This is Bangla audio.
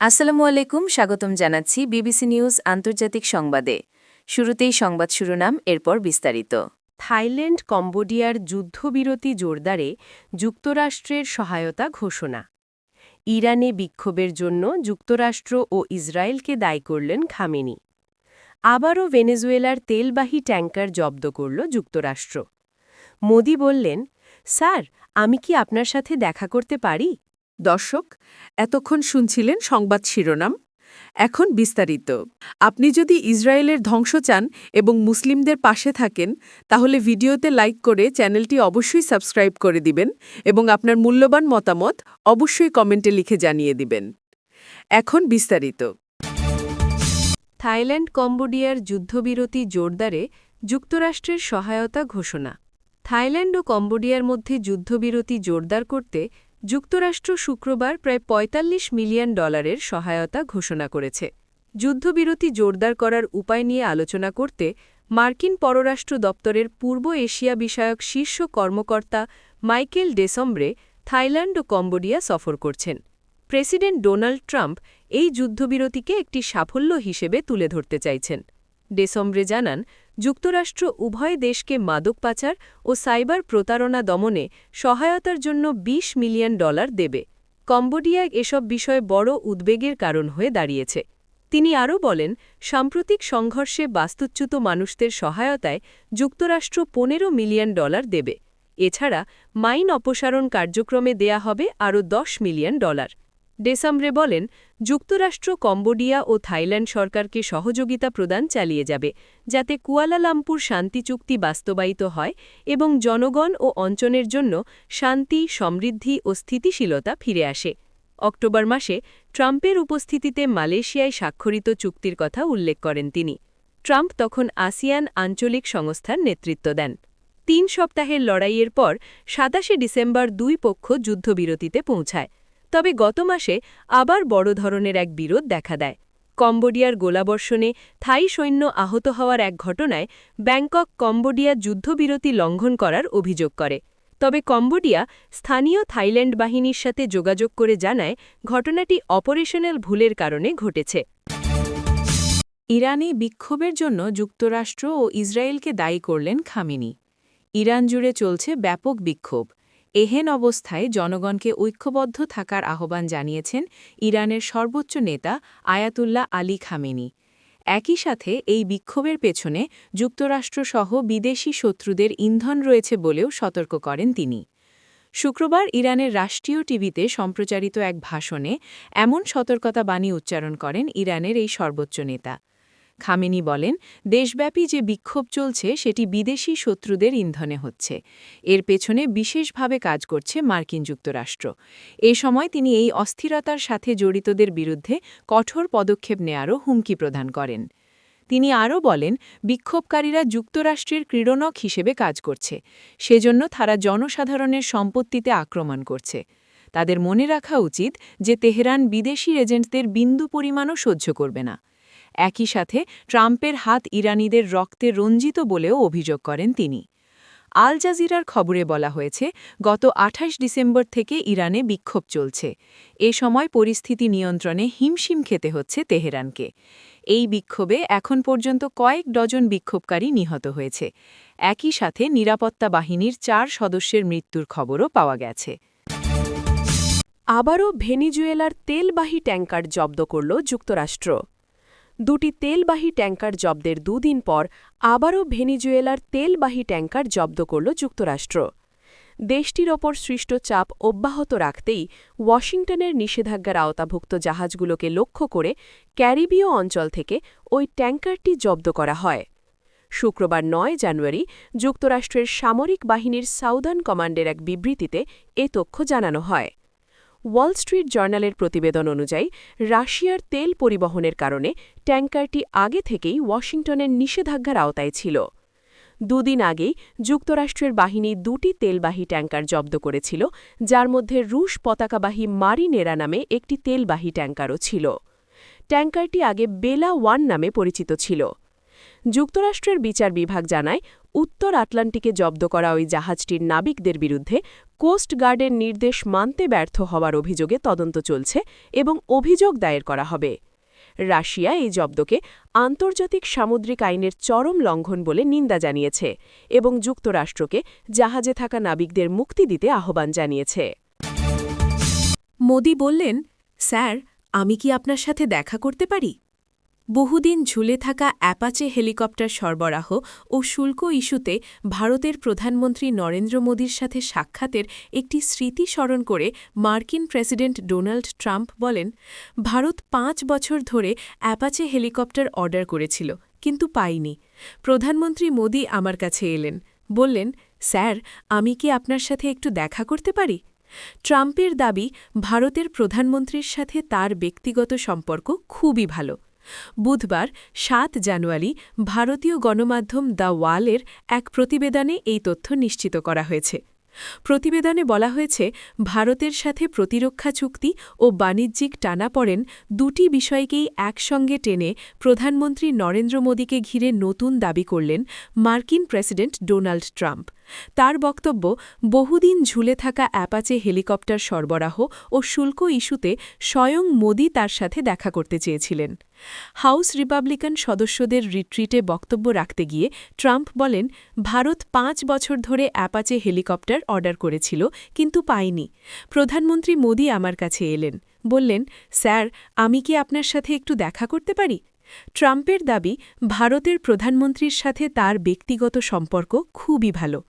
আসসালামু আলাইকুম, স্বাগতম জানাচ্ছি বিবিসি নিউজ আন্তর্জাতিক সংবাদে। শুরুতেই সংবাদ শিরোনাম, এরপর বিস্তারিত। থাইল্যান্ড কম্বোডিয়ার যুদ্ধবিরতি জোরদারে যুক্তরাষ্ট্রের সহায়তা ঘোষণা। ইরানে বিক্ষোভের জন্য যুক্তরাষ্ট্র ও ইসরায়েলকে দায়ী করলেন খামেনি। আবারও ভেনেজুয়েলার তেলবাহী ট্যাঙ্কার জব্দ করল যুক্তরাষ্ট্র। মোদি বললেন, স্যার, আমি কি আপনার সাথে দেখা করতে পারি? দর্শক, এতক্ষণ শুনছিলেন সংবাদ শিরোনাম। এখন বিস্তারিত। আপনি যদি ইসরায়েলের ধ্বংস চান এবং মুসলিমদের পাশে থাকেন, তাহলে ভিডিওতে লাইক করে চ্যানেলটি অবশ্যই সাবস্ক্রাইব করে দিবেন এবং আপনার মূল্যবান মতামত অবশ্যই কমেন্টে লিখে জানিয়ে দিবেন। এখন বিস্তারিত। থাইল্যান্ড কম্বোডিয়ার যুদ্ধবিরতি জোরদারে যুক্তরাষ্ট্রের সহায়তা ঘোষণা। থাইল্যান্ড ও কম্বোডিয়ার মধ্যে যুদ্ধবিরতি জোরদার করতে যুক্তরাষ্ট্র শুক্রবার প্রায় $৪৫ মিলিয়ন সহায়তা ঘোষণা করেছে। যুদ্ধবিরতি জোরদার করার উপায় নিয়ে আলোচনা করতে মার্কিন পররাষ্ট্র দপ্তরের পূর্ব এশিয়া বিষয়ক শীর্ষ কর্মকর্তা মাইকেল ডেসম্ব্রে থাইল্যান্ড ও কম্বোডিয়া সফর করছেন। প্রেসিডেন্ট ডোনাল্ড ট্রাম্প এই যুদ্ধবিরতিকে একটি সাফল্য হিসেবে তুলে ধরতে চাইছেন। ডেসম্ব্রে জানান, যুক্তরাষ্ট্র উভয় দেশকে মাদক পাচার ও সাইবার প্রতারণা দমনে সহায়তার জন্য $২০ মিলিয়ন দেবে। কম্বোডিয়া এসব বিষয়ে বড় উদ্বেগের কারণ হয়ে দাঁড়িয়েছে। তিনি আরও বলেন, সাম্প্রতিক সংঘর্ষে বাস্তুচ্যুত মানুষদের সহায়তায় যুক্তরাষ্ট্র $১৫ মিলিয়ন দেবে। এছাড়া মাইন অপসারণ কার্যক্রমে দেয়া হবে আরও $১০ মিলিয়ন। ডেসম্ব্রে বলেন, যুক্তরাষ্ট্র কম্বোডিয়া ও থাইল্যান্ড সরকারকে সহযোগিতা প্রদান চালিয়ে যাবে, যাতে কুয়ালালামপুর শান্তি চুক্তি বাস্তবায়িত হয় এবং জনগণ ও অঞ্চলের জন্য শান্তি, সমৃদ্ধি ও স্থিতিশীলতা ফিরে আসে। অক্টোবর মাসে ট্রাম্পের উপস্থিতিতে মালয়েশিয়ায় স্বাক্ষরিত চুক্তির কথা উল্লেখ করেন তিনি। ট্রাম্প তখন আসিয়ান আঞ্চলিক সংস্থার নেতৃত্ব দেন। ৩ সপ্তাহের লড়াইয়ের পর ২৭ ডিসেম্বর দুই পক্ষ যুদ্ধবিরতিতে পৌঁছায়। তবে গত মাসে আবার বড় ধরনের এক বিরোধ দেখা দেয়। কম্বোডিয়ার গোলাবর্ষণে থাই সৈন্য আহত হওয়ার এক ঘটনায় ব্যাংকক কম্বোডিয়া যুদ্ধবিরতি লঙ্ঘন করার অভিযোগ করে। তবে কম্বোডিয়া স্থানীয় থাইল্যান্ড বাহিনীর সাথে যোগাযোগ করে জানায়, ঘটনাটি অপারেশনাল ভুলের কারণে ঘটেছে। ইরানে বিক্ষোভের জন্য যুক্তরাষ্ট্র ও ইসরায়েলকে দায়ী করলেন খামেনি। ইরান জুড়ে চলছে ব্যাপক বিক্ষোভ। এহেন অবস্থায় জনগণকে ঐক্যবদ্ধ থাকার আহ্বান জানিয়েছেন ইরানের সর্বোচ্চ নেতা আয়াতুল্লাহ আলী খামেনি। একই সাথে এই বিক্ষোভের পেছনে যুক্তরাষ্ট্রসহ বিদেশি শত্রুদের ইন্ধন রয়েছে বলেও সতর্ক করেন তিনি। শুক্রবার ইরানের রাষ্ট্রীয় টিভিতে সম্প্রচারিত এক ভাষণে এমন সতর্কতা বাণী উচ্চারণ করেন ইরানের এই সর্বোচ্চ নেতা। খামেনি বলেন, দেশব্যাপী যে বিক্ষোভ চলছে সেটি বিদেশি শত্রুদের ইন্ধনে হচ্ছে। এর পেছনে বিশেষভাবে কাজ করছে মার্কিন যুক্তরাষ্ট্র। এ সময় তিনি এই অস্থিরতার সাথে জড়িতদের বিরুদ্ধে কঠোর পদক্ষেপ নেয়ারও হুমকি প্রদান করেন। তিনি আরও বলেন, বিক্ষোভকারীরা যুক্তরাষ্ট্রের ক্রীড়নক হিসেবে কাজ করছে, সেজন্য তারা জনসাধারণের সম্পত্তিতে আক্রমণ করছে। তাদের মনে রাখা উচিত যে তেহরান বিদেশি এজেন্টদের বিন্দু পরিমাণও সহ্য করবে না। একই সাথে ট্রাম্পের হাত ইরানিদের রক্তে রঞ্জিত বলেও অভিযোগ করেন তিনি। আল জাজিরার খবরে বলা হয়েছে, গত ২৮ ডিসেম্বর থেকে ইরানে বিক্ষোভ চলছে। এ সময় পরিস্থিতি নিয়ন্ত্রণে হিমশিম খেতে হচ্ছে তেহরানকে। এই বিক্ষোভে এখন পর্যন্ত কয়েক ডজন বিক্ষোভকারী নিহত হয়েছে। একই সাথে নিরাপত্তা বাহিনীর ৪ সদস্যের মৃত্যুর খবরও পাওয়া গেছে। আবারও ভেনেজুয়েলার তেলবাহী ট্যাঙ্কার জব্দ করল যুক্তরাষ্ট্র। দুটি তেলবাহী ট্যাঙ্কার জব্দের দুদিন পর আবারও ভেনেজুয়েলার তেলবাহী ট্যাঙ্কার জব্দ করল যুক্তরাষ্ট্র। দেশটির ওপর সৃষ্ট চাপ অব্যাহত রাখতেই ওয়াশিংটনের নিষেধাজ্ঞার আওতাভুক্ত জাহাজগুলোকে লক্ষ্য করে ক্যারিবীয় অঞ্চল থেকে ওই ট্যাঙ্কারটি জব্দ করা হয়। শুক্রবার ৯ জানুয়ারি যুক্তরাষ্ট্রের সামরিক বাহিনীর সাউদার্ন কমান্ডের এক বিবৃতিতে এ তথ্য জানানো হয়। ওয়াল স্ট্রিট জার্নালের প্রতিবেদন অনুযায়ী, রাশিয়ার তেল পরিবহনের কারণে ট্যাঙ্কারটি আগে থেকেই ওয়াশিংটনের নিষেধাজ্ঞার আওতায় ছিল। দুদিন আগেই যুক্তরাষ্ট্রের বাহিনী দুটি তেলবাহী ট্যাঙ্কার জব্দ করেছিল, যার মধ্যে রুশ পতাকাবাহী মারিনেরা নামে একটি তেলবাহী ট্যাঙ্কারও ছিল। ট্যাঙ্কারটি আগে বেলা 1 নামে পরিচিত ছিল। যুক্তরাষ্ট্রের বিচার বিভাগ জানায় উত্তর আটলান্টিকে জব্দ করা ওই জাহাজটির নাবিকদের বিরুদ্ধে কোস্ট গার্ডের নির্দেশ মানতে ব্যর্থ হওয়ার অভিযোগে তদন্ত চলছে এবং অভিযোগ দায়ের করা হবে। রাশিয়া এই জব্দকে আন্তর্জাতিক সামুদ্রিক আইনের চরম লঙ্ঘন বলে নিন্দা জানিয়েছে এবং যুক্তরাষ্ট্রকে জাহাজে থাকা নাবিকদের মুক্তি দিতে আহ্বান জানিয়েছে। মোদি বললেন, স্যার, আমি কি আপনার সাথে দেখা করতে পারি? বহুদিন ঝুলে থাকা অ্যাপাচে হেলিকপ্টার সরবরাহ ও শুল্ক ইস্যুতে ভারতের প্রধানমন্ত্রী নরেন্দ্র মোদীর সাথে সাক্ষাতের একটি স্মৃতি স্মরণ করে মার্কিন প্রেসিডেন্ট ডোনাল্ড ট্রাম্প বলেন, ভারত ৫ বছর ধরে অ্যাপাচে হেলিকপ্টার অর্ডার করেছিল, কিন্তু পাইনি। প্রধানমন্ত্রী মোদী আমার কাছে এলেন, বললেন, স্যার, আমি কি আপনার সাথে একটু দেখা করতে পারি? ট্রাম্পের দাবি, ভারতের প্রধানমন্ত্রীর সাথে তার ব্যক্তিগত সম্পর্ক খুবই ভালো। বুধবার ৭ জানুয়ারি ভারতীয় গণমাধ্যম দ্য ওয়ালের এক প্রতিবেদনে এই তথ্য নিশ্চিত করা হয়েছে। প্রতিবেদনে বলা হয়েছে, ভারতের সাথে প্রতিরক্ষা চুক্তি ও বাণিজ্যিক টানাপড়েন দুটি বিষয়কেই একসঙ্গে টেনে প্রধানমন্ত্রী নরেন্দ্র মোদীকে ঘিরে নতুন দাবি করলেন মার্কিন প্রেসিডেন্ট ডোনাল্ড ট্রাম্প। তার বক্তব্য, বহুদিন ঝুলে থাকা অ্যাপাচে হেলিকপ্টার সরবরাহ ও শুল্ক ইস্যুতে স্বয়ং মোদি তার সাথে দেখা করতে চেয়েছিলেন। হাউস রিপাবলিকান সদস্যদের রিট্রিটে বক্তব্য রাখতে গিয়ে ট্রাম্প বলেন, ভারত ৫ বছর ধরে অ্যাপাচে হেলিকপ্টার অর্ডার করেছিল, কিন্তু পায়নি। প্রধানমন্ত্রী মোদি আমার কাছে এলেন, বললেন, স্যার, আমি কি আপনার সাথে একটু দেখা করতে পারি? ট্রাম্পের দাবি, ভারতের প্রধানমন্ত্রীর সাথে তার ব্যক্তিগত সম্পর্ক খুবই ভালো।